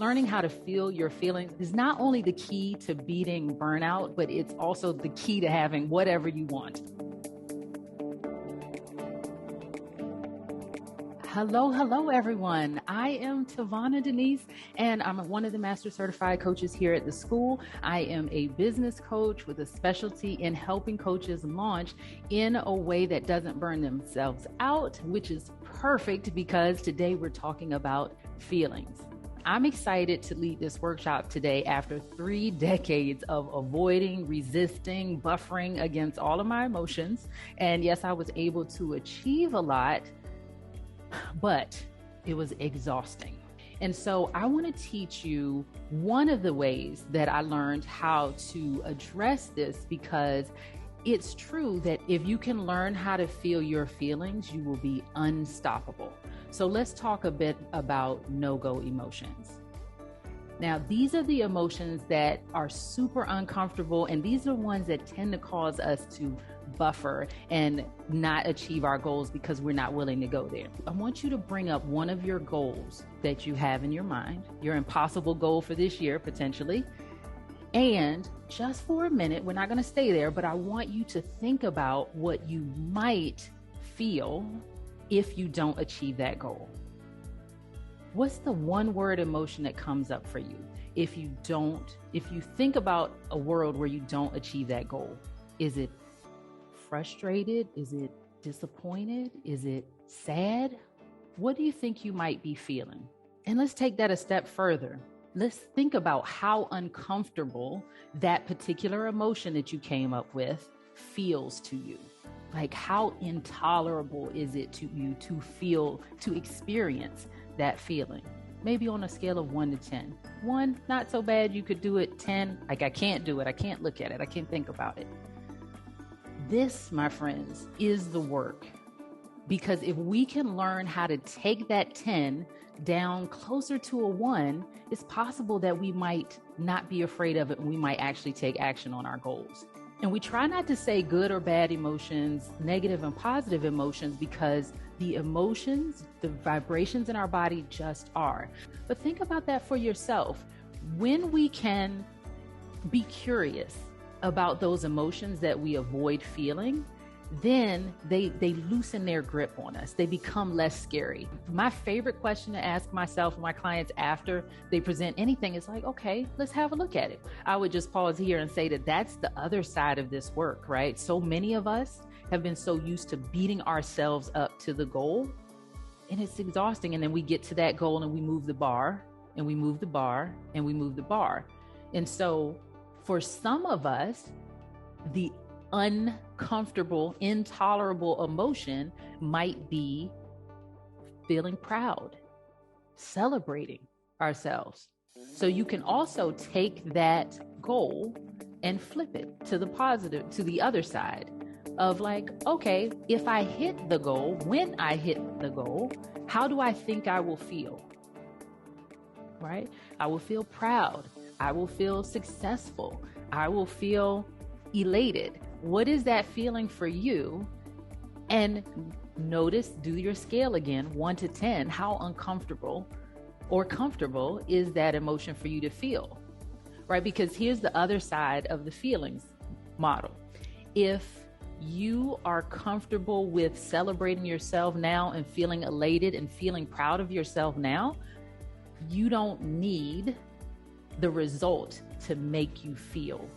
learning how to feel your feelings is not only the key to beating burnout, but it's also the key to having whatever you want. Hello, everyone. I am Tavana Denise, and I'm one of the Master Certified coaches here at the school. I am a business coach with a specialty in helping coaches launch in a way that doesn't burn themselves out, which is perfect because today we're talking about feelings. I'm excited to lead this workshop today after 3 decades of avoiding, resisting, buffering against all of my emotions. And yes, I was able to achieve a lot, but it was exhausting. And so I want to teach you one of the ways that I learned how to address this, because it's true that if you can learn how to feel your feelings, you will be unstoppable. So let's talk a bit about no-go emotions. Now, these are the emotions that are super uncomfortable, and these are ones that tend to cause us to buffer and not achieve our goals because we're not willing to go there. I want you to bring up one of your goals that you have in your mind, your impossible goal for this year, potentially. And just for a minute, we're not going to stay there, but I want you to think about what you might feel if you don't achieve that goal. What's the one word emotion that comes up for you if you think about a world where you don't achieve that goal? Is it frustrated? Is it disappointed? Is it sad? What do you think you might be feeling? And let's take that a step further. Let's think about how uncomfortable that particular emotion that you came up with feels to you. Like, how intolerable is it to you to experience that feeling? Maybe on a scale of 1 to 10. 1, not so bad, you could do it. 10, like, I can't do it. I can't look at it. I can't think about it. This, my friends, is the work. Because if we can learn how to take that 10 down closer to a 1, it's possible that we might not be afraid of it, and we might actually take action on our goals. And we try not to say good or bad emotions, negative and positive emotions, because the emotions, the vibrations in our body just are. But think about that for yourself. When we can be curious about those emotions that we avoid feeling, then they loosen their grip on us. They become less scary. My favorite question to ask myself and my clients after they present anything is like, okay, let's have a look at it. I would just pause here and say that that's the other side of this work, right? So many of us have been so used to beating ourselves up to the goal, and it's exhausting. And then we get to that goal and we move the bar and we move the bar and we move the bar. And so for some of us, the uncomfortable, intolerable emotion might be feeling proud, celebrating ourselves. So you can also take that goal and flip it to the positive, to the other side of like, okay, if I hit the goal, when I hit the goal, how do I think I will feel? Right? I will feel proud. I will feel successful. I will feel elated. What is that feeling for you? And notice, do your scale again, 1 to 10. How uncomfortable or comfortable is that emotion for you to feel? Right? Because here's the other side of the feelings model. If you are comfortable with celebrating yourself now and feeling elated and feeling proud of yourself now, you don't need the result to make you feel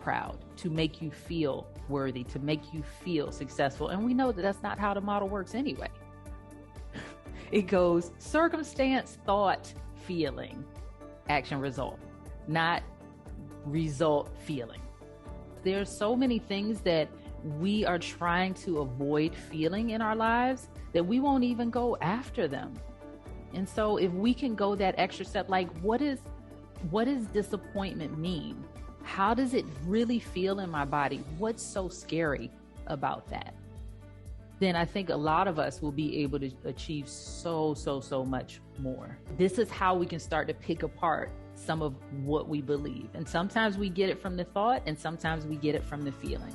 proud, to make you feel worthy, to make you feel successful. And we know that that's not how the model works anyway. It goes circumstance, thought, feeling, action, result, not result, feeling. There's so many things that we are trying to avoid feeling in our lives that we won't even go after them. And so if we can go that extra step, like what does disappointment mean? How does it really feel in my body? What's so scary about that? Then I think a lot of us will be able to achieve so much more. This is how we can start to pick apart some of what we believe. And sometimes we get it from the thought, and sometimes we get it from the feeling.